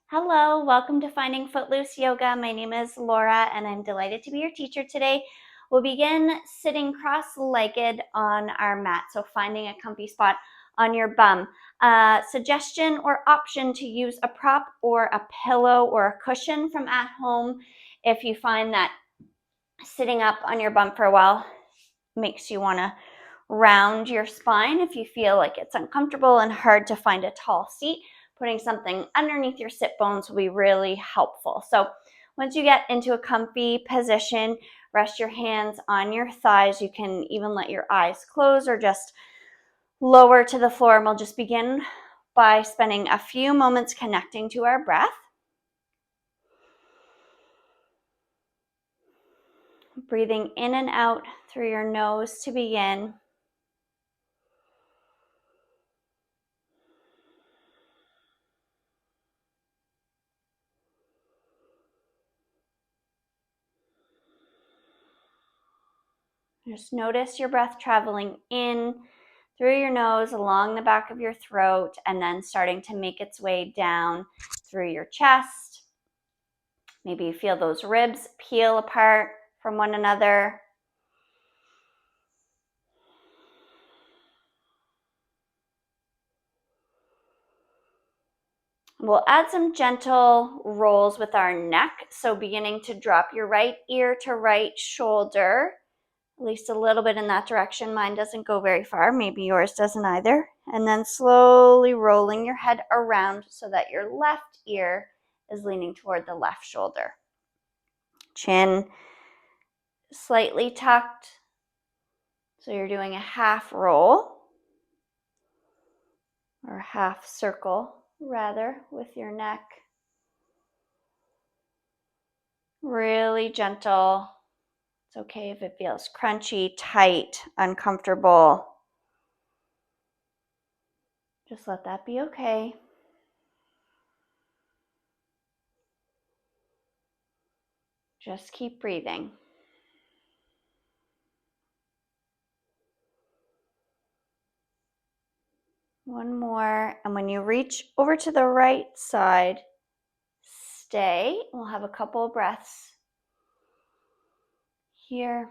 Hello, welcome to Finding Footloose Yoga. My name is Laura and I'm delighted to be your teacher today. We'll begin sitting cross-legged on our mat, so finding a comfy spot on your bum. Suggestion or option to use a prop or a pillow or a cushion from at home if you find that sitting up on your bum for a while makes you want to round your spine. If you feel like it's uncomfortable and hard to find a tall seat, putting something underneath your sit bones will be really helpful. So once you get into a comfy position, rest your hands on your thighs. You can even let your eyes close or just lower to the floor, and we'll just begin by spending a few moments connecting to our breath. Breathing in and out through your nose to begin. Just notice your breath traveling in through your nose, along the back of your throat, and then starting to make its way down through your chest. Maybe you feel those ribs peel apart from one another. We'll add some gentle rolls with our neck. So beginning to drop your right ear to right shoulder, at least a little bit in that direction. Mine doesn't go very far. Maybe yours doesn't either. And then slowly rolling your head around so that your left ear is leaning toward the left shoulder. Chin slightly tucked. So you're doing a half roll or half circle rather with your neck. Really gentle. It's okay if it feels crunchy, tight, uncomfortable. Just let that be okay. Just keep breathing. One more, and when you reach over to the right side, stay. We'll have a couple of breaths here.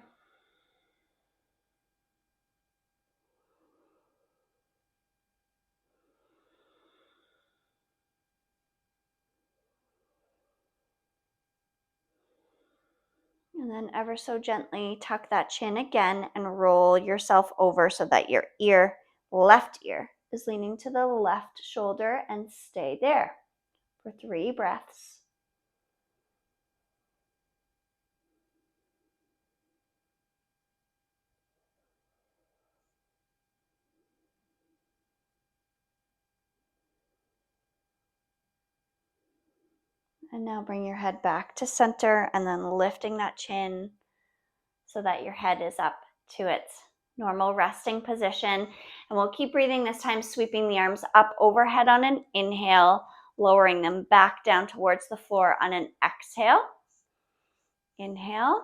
And then ever so gently tuck that chin again and roll yourself over so that your left ear, is leaning to the left shoulder, and stay there for 3 breaths. And now bring your head back to center and then lifting that chin so that your head is up to its normal resting position. And we'll keep breathing this time, sweeping the arms up overhead on an inhale, lowering them back down towards the floor on an exhale. Inhale.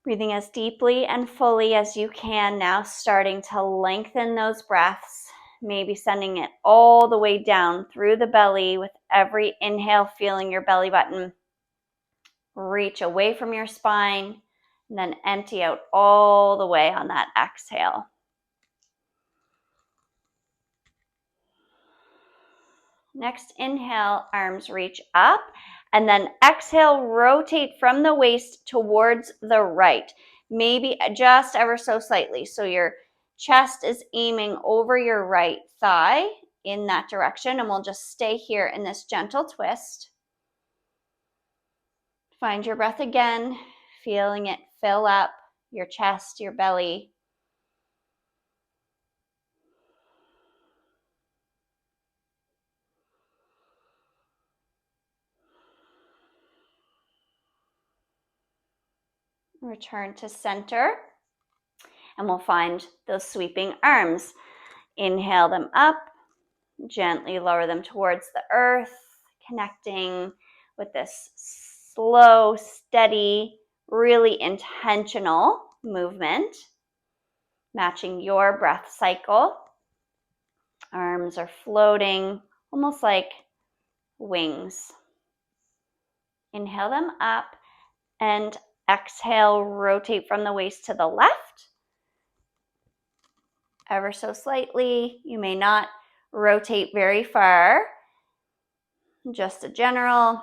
Breathing as deeply and fully as you can now, starting to lengthen those breaths, maybe sending it all the way down through the belly with every inhale, feeling your belly button reach away from your spine, and then empty out all the way on that exhale. Next inhale, arms reach up, and then exhale, rotate from the waist towards the right, maybe just ever so slightly. So your chest is aiming over your right thigh in that direction, and we'll just stay here in this gentle twist. Find your breath again, feeling it fill up your chest, your belly. Return to center, and we'll find those sweeping arms. Inhale them up, gently lower them towards the earth, connecting with this slow, steady, really intentional movement, matching your breath cycle. Arms are floating, almost like wings. Inhale them up and exhale, rotate from the waist to the left. Ever so slightly. You may not rotate very far. Just a general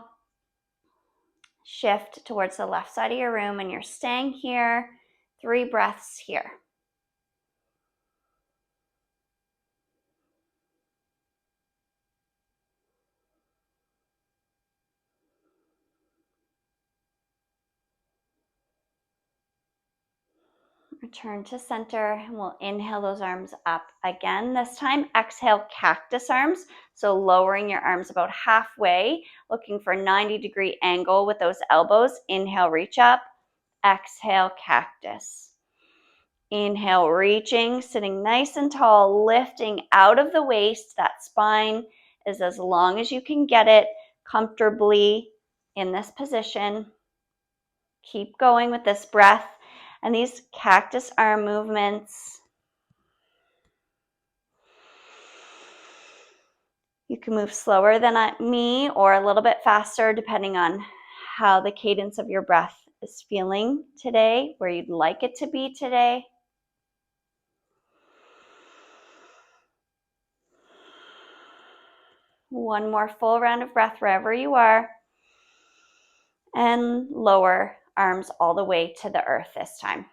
shift towards the left side of your room, and you're staying here. 3 breaths here. Return to center, and we'll inhale those arms up again. This time, exhale, cactus arms. So lowering your arms about halfway, looking for a 90-degree angle with those elbows. Inhale, reach up. Exhale, cactus. Inhale, reaching, sitting nice and tall, lifting out of the waist. That spine is as long as you can get it comfortably in this position. Keep going with this breath. And these cactus arm movements, you can move slower than me or a little bit faster depending on how the cadence of your breath is feeling today, where you'd like it to be today. One more full round of breath wherever you are. And lower arms all the way to the earth this time.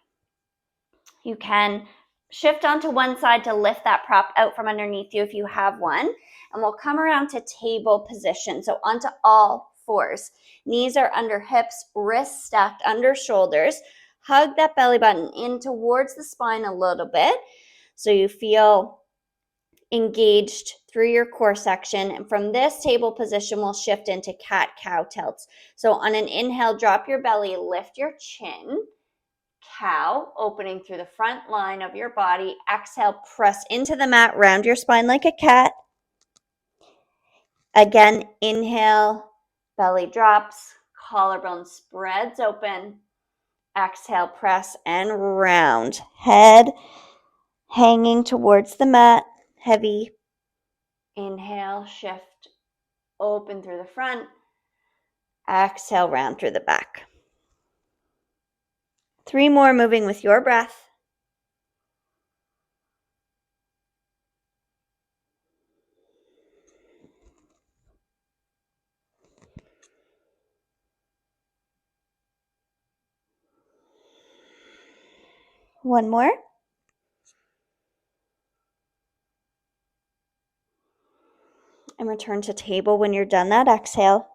You can shift onto one side to lift that prop out from underneath you if you have one. And we'll come around to table position. So onto all fours. Knees are under hips, wrists stacked under shoulders. Hug that belly button in towards the spine a little bit so you feel engaged through your core section. And from this table position, we'll shift into cat-cow tilts. So on an inhale, drop your belly, lift your chin. Cow, opening through the front line of your body. Exhale, press into the mat, round your spine like a cat. Again, inhale, belly drops, collarbone spreads open. Exhale, press and round. Head hanging towards the mat, heavy. Inhale, shift, open through the front. Exhale, round through the back. 3 more, moving with your breath. One more. And return to table when you're done that exhale.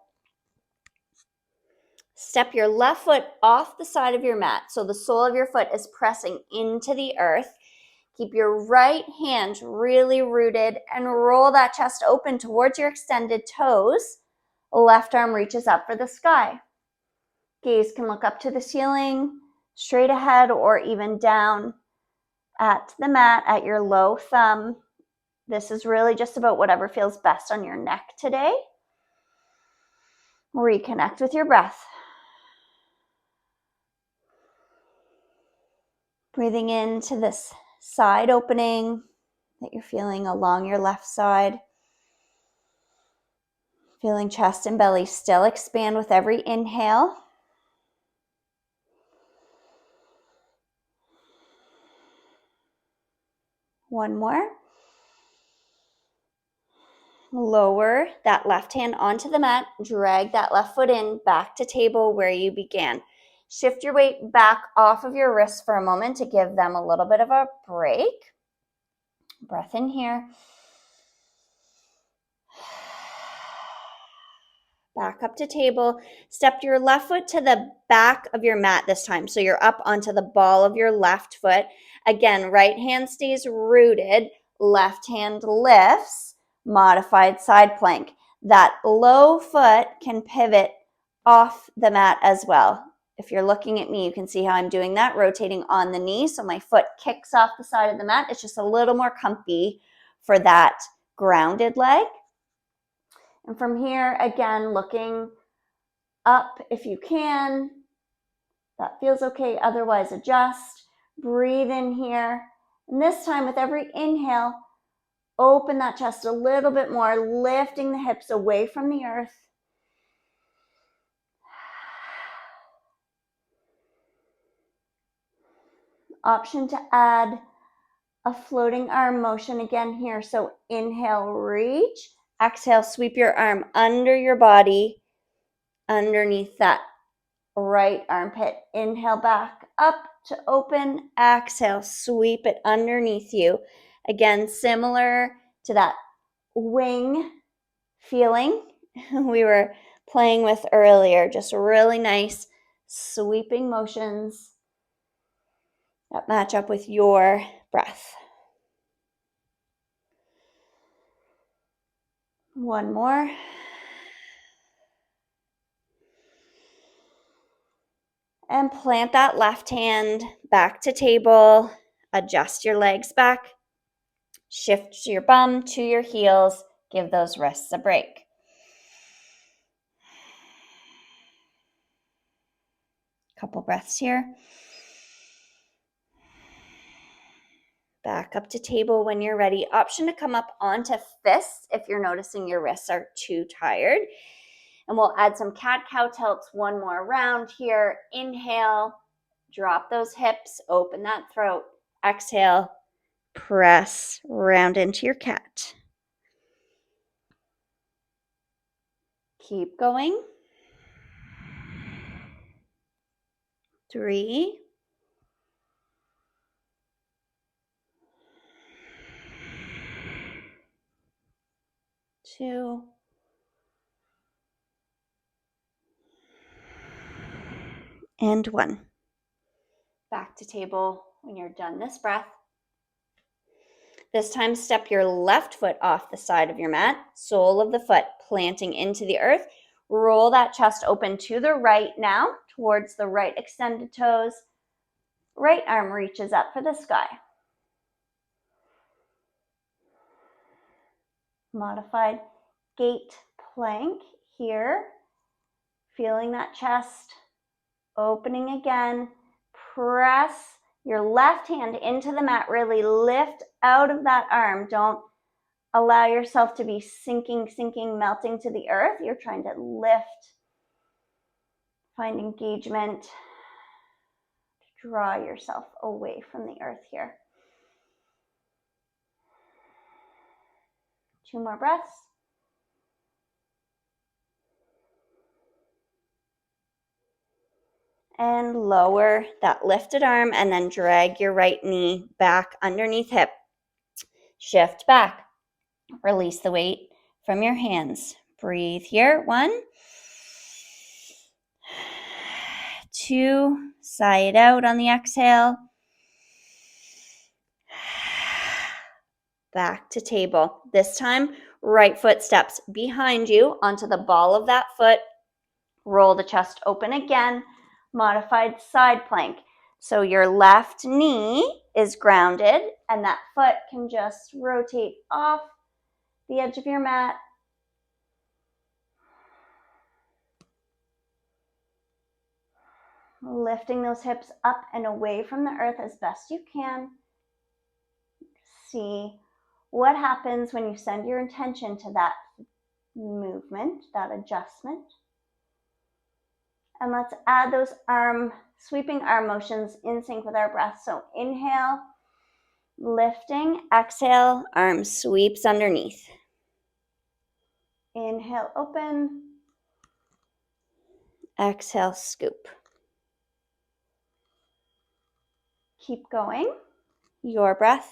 Step your left foot off the side of your mat so the sole of your foot is pressing into the earth. Keep your right hand really rooted and roll that chest open towards your extended toes. Left arm reaches up for the sky. Gaze can look up to the ceiling, straight ahead, or even down at the mat at your low thumb. This is really just about whatever feels best on your neck today. Reconnect with your breath. Breathing into this side opening that you're feeling along your left side. Feeling chest and belly still expand with every inhale. One more. Lower that left hand onto the mat. Drag that left foot in back to table where you began. Shift your weight back off of your wrists for a moment to give them a little bit of a break. Breath in here. Back up to table. Step your left foot to the back of your mat this time. So you're up onto the ball of your left foot. Again, right hand stays rooted. Left hand lifts. Modified side plank. That low foot can pivot off the mat as well. If you're looking at me, you can see how I'm doing that, rotating on the knee. So my foot kicks off the side of the mat. It's just a little more comfy for that grounded leg. And from here, again, looking up if you can. That feels okay. Otherwise, adjust. Breathe in here. And this time, with every inhale, Open that chest a little bit more, lifting the hips away from the earth. Option to add a floating arm motion again here. So inhale, reach. Exhale, sweep your arm under your body, underneath that right armpit. Inhale back up to open. Exhale, sweep it underneath you. Again, similar to that wing feeling we were playing with earlier. Just really nice sweeping motions that match up with your breath. One more. And plant that left hand back to table. Adjust your legs back. Shift your bum to your heels. Give those wrists a break. Couple breaths here. Back up to table when you're ready. Option to come up onto fists if you're noticing your wrists are too tired. And we'll add some cat-cow tilts one more round here. Inhale, drop those hips, open that throat. Exhale, press round into your cat. Keep going. 3, 2, and 1. Back to table when you're done this breath. This time, step your left foot off the side of your mat, sole of the foot planting into the earth. Roll that chest open to the right now, towards the right extended toes. Right arm reaches up for the sky. Modified gate plank here. Feeling that chest opening again. Press your left hand into the mat. Really lift out of that arm. Don't allow yourself to be sinking, melting to the earth. You're trying to lift. Find engagement. Draw yourself away from the earth here. 2 more breaths. And lower that lifted arm and then drag your right knee back underneath hip. Shift back. Release the weight from your hands. Breathe here. 1, 2, sigh it out on the exhale. Back to table. This time, right foot steps behind you onto the ball of that foot. Roll the chest open again. Modified side plank. So your left knee is grounded and that foot can just rotate off the edge of your mat. Lifting those hips up and away from the earth as best you can. See what happens when you send your intention to that movement, that adjustment. And let's add those sweeping arm motions in sync with our breath. So inhale, lifting. Exhale, arm sweeps underneath. Inhale, open. Exhale, scoop. Keep going. Your breath,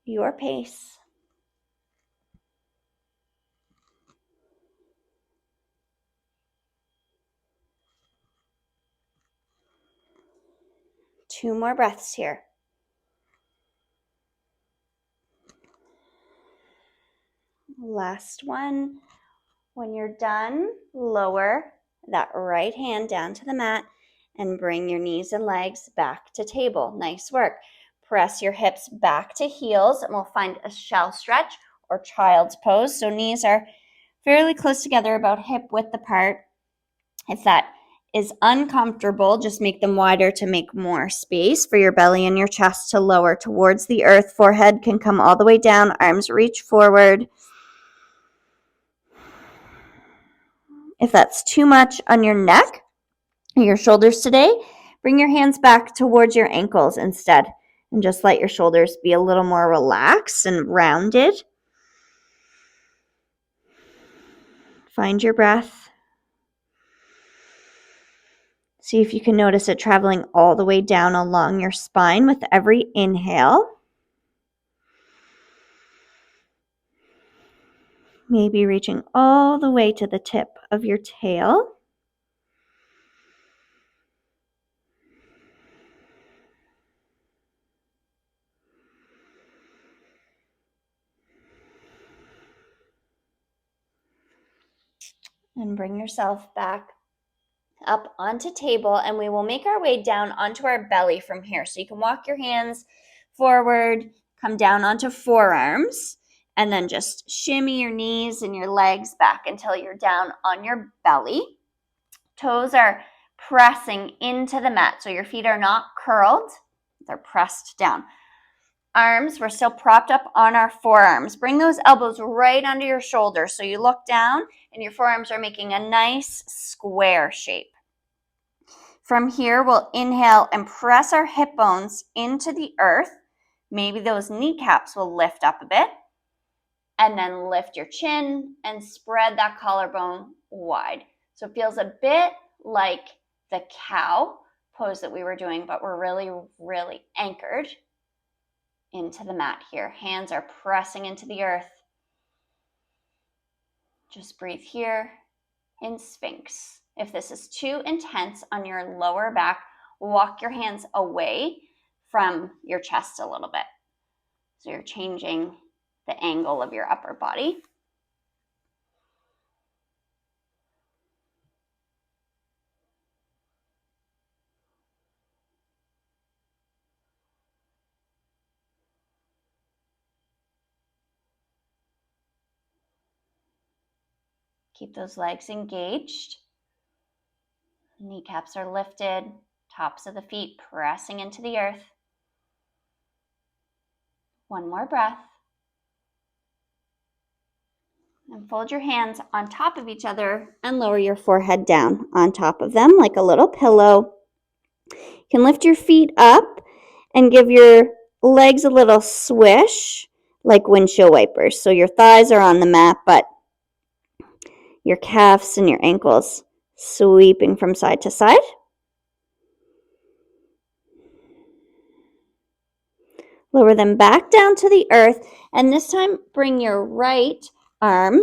your pace. Two more breaths here. Last one. When you're done, lower that right hand down to the mat and bring your knees and legs back to table. Nice work. Press your hips back to heels and we'll find a shell stretch or child's pose. So knees are fairly close together, about hip width apart. If that is uncomfortable, just make them wider to make more space for your belly and your chest to lower towards the earth. Forehead can come all the way down, arms reach forward. If that's too much on your neck or your shoulders today, bring your hands back towards your ankles instead and just let your shoulders be a little more relaxed and rounded. Find your breath. See if you can notice it traveling all the way down along your spine with every inhale. Maybe reaching all the way to the tip of your tail. And bring yourself back up onto table, and we will make our way down onto our belly from here. So you can walk your hands forward, come down onto forearms, and then just shimmy your knees and your legs back until you're down on your belly. Toes are pressing into the mat, so your feet are not curled, they're pressed down. Arms, we're still propped up on our forearms. Bring those elbows right under your shoulders so you look down and your forearms are making a nice square shape. From here, we'll inhale and press our hip bones into the earth. Maybe those kneecaps will lift up a bit. And then lift your chin and spread that collarbone wide. So it feels a bit like the cow pose that we were doing, but we're really, really anchored into the mat here. Hands are pressing into the earth. Just breathe here in Sphinx. If this is too intense on your lower back, walk your hands away from your chest a little bit. So you're changing the angle of your upper body. Keep those legs engaged. Kneecaps are lifted, tops of the feet pressing into the earth. One more breath. And fold your hands on top of each other and lower your forehead down on top of them like a little pillow. You can lift your feet up and give your legs a little swish like windshield wipers. So your thighs are on the mat, but your calves and your ankles sweeping from side to side. Lower them back down to the earth, and this time bring your right arm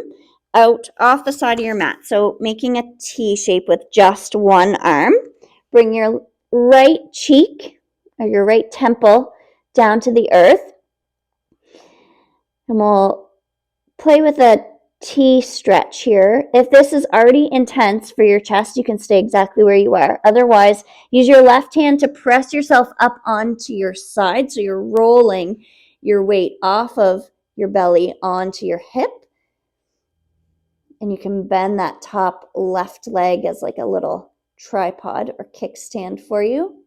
out off the side of your mat. So making a T shape with just one arm. Bring your right cheek or your right temple down to the earth. And we'll play with a T stretch here. If this is already intense for your chest, you can stay exactly where you are. Otherwise, use your left hand to press yourself up onto your side. So you're rolling your weight off of your belly onto your hip. And you can bend that top left leg as like a little tripod or kickstand for you.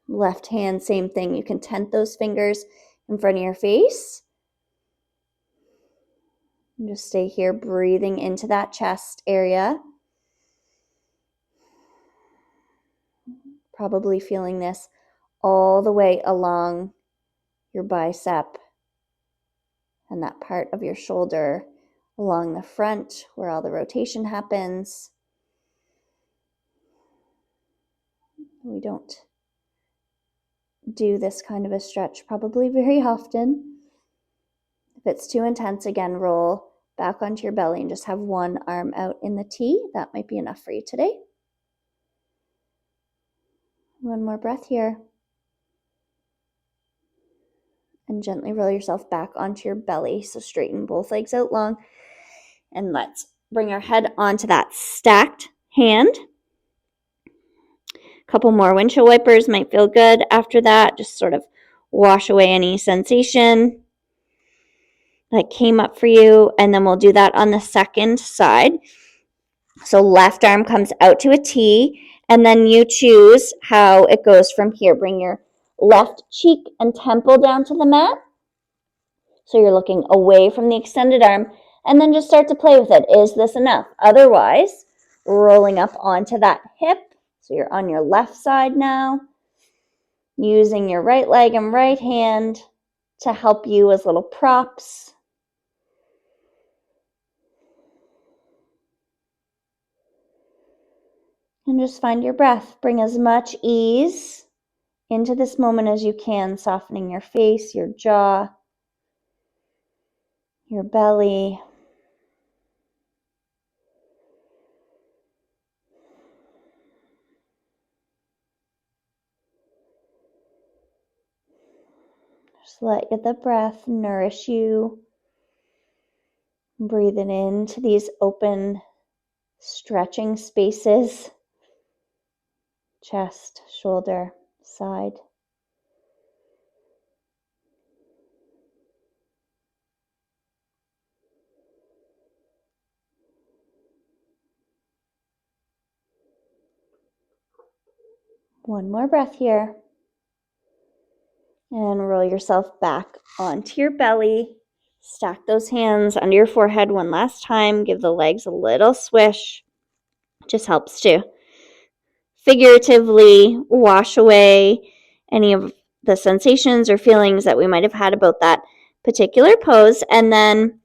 Left hand, same thing. You can tent those fingers in front of your face. And just stay here, breathing into that chest area. Probably feeling this all the way along your bicep and that part of your shoulder along the front where all the rotation happens. We don't do this kind of a stretch probably very often. If it's too intense, again, roll back onto your belly and just have one arm out in the T. That might be enough for you today. One more breath here. And gently roll yourself back onto your belly. So straighten both legs out long. And let's bring our head onto that stacked hand. A couple more windshield wipers might feel good after that. Just sort of wash away any sensation that came up for you. And then we'll do that on the second side. So left arm comes out to a T, and then you choose how it goes from here. Bring your left cheek and temple down to the mat. So you're looking away from the extended arm, and then just start to play with it. Is this enough? Otherwise, rolling up onto that hip. So you're on your left side now, using your right leg and right hand to help you as little props. And just find your breath. Bring as much ease into this moment as you can, softening your face, your jaw, your belly. Just let the breath nourish you. Breathe it into these open, stretching spaces. Chest, shoulder, side. One more breath here. And roll yourself back onto your belly. Stack those hands under your forehead one last time. Give the legs a little swish. Just helps to figuratively wash away any of the sensations or feelings that we might have had about that particular pose. And then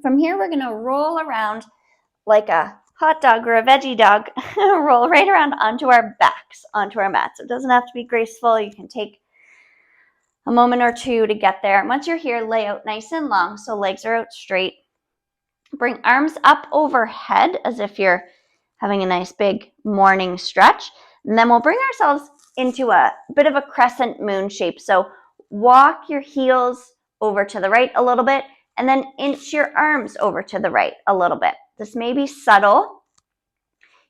from here, we're going to roll around like a hot dog or a veggie dog, roll right around onto our backs, onto our mat. So it doesn't have to be graceful. You can take a moment or two to get there. Once you're here, lay out nice and long, so legs are out straight. Bring arms up overhead as if you're having a nice big morning stretch. And then we'll bring ourselves into a bit of a crescent moon shape. So walk your heels over to the right a little bit, and then inch your arms over to the right a little bit. This may be subtle.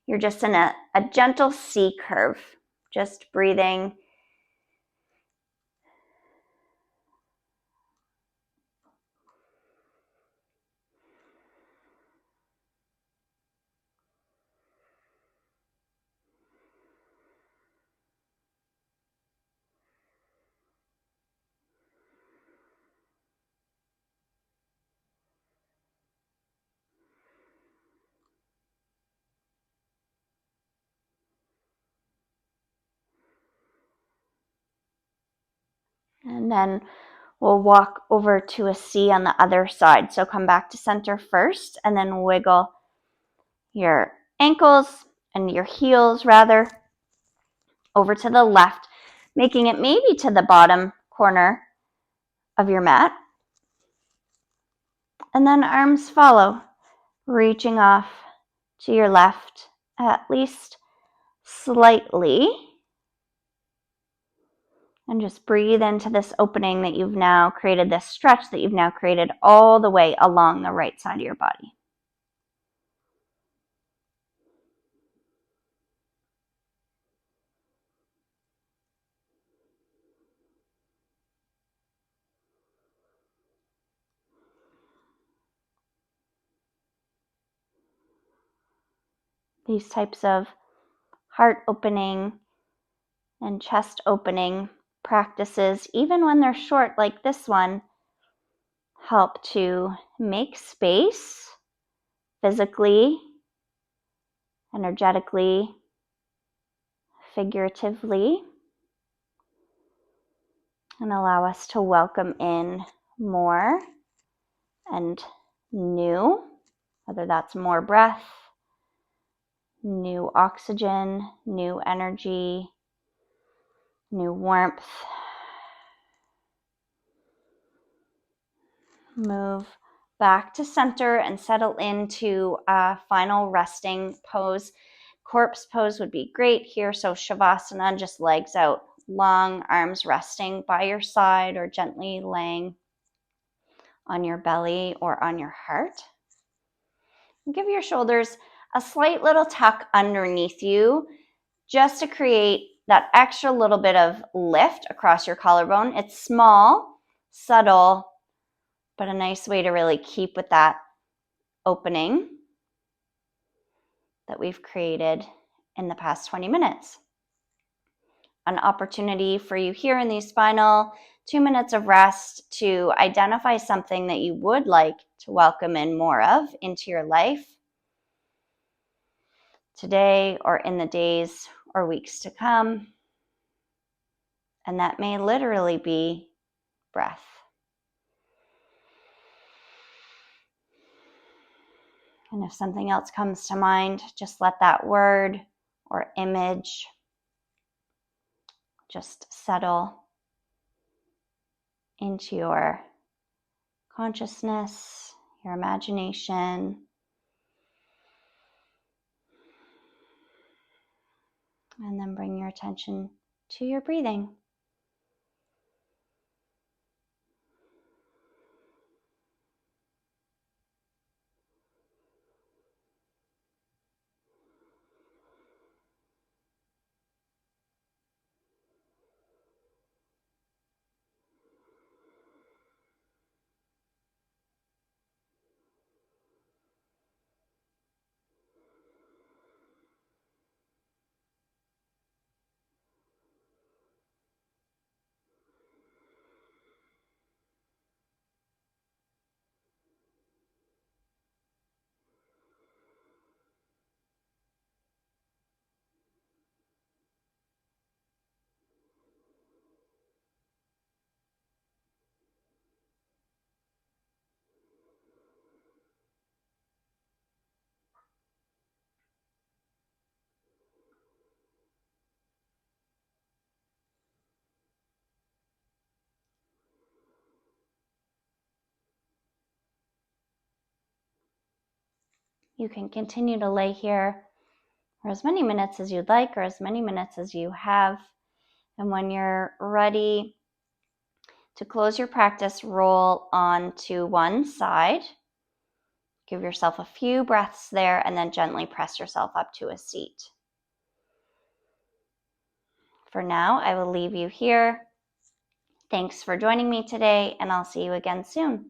You're just in a gentle C curve, just breathing. And then we'll walk over to a C on the other side. So come back to center first, and then wiggle your ankles and your heels rather over to the left, making it maybe to the bottom corner of your mat. And then arms follow, reaching off to your left at least slightly. And just breathe into this opening that you've now created, this stretch that you've now created all the way along the right side of your body. These types of heart opening and chest opening practices, even when they're short like this one, help to make space physically, energetically, figuratively, and allow us to welcome in more and new, whether that's more breath, new oxygen, new energy, new warmth. Move back to center and settle into a final resting pose. Corpse pose would be great here. So Shavasana, just legs out long, arms resting by your side or gently laying on your belly or on your heart. Give your shoulders a slight little tuck underneath you just to create that extra little bit of lift across your collarbone. It's small, subtle, but a nice way to really keep with that opening. that we've created in the past 20 minutes. An opportunity for you here in these final 2 minutes of rest to identify something that you would like to welcome in more of into your life today or in the days or weeks to come. And that may literally be breath. And if something else comes to mind, just let that word or image just settle into your consciousness, your imagination. And then bring your attention to your breathing. You can continue to lay here for as many minutes as you'd like or as many minutes as you have. And when you're ready to close your practice, roll on to one side. Give yourself a few breaths there and then gently press yourself up to a seat. For now, I will leave you here. Thanks for joining me today, and I'll see you again soon.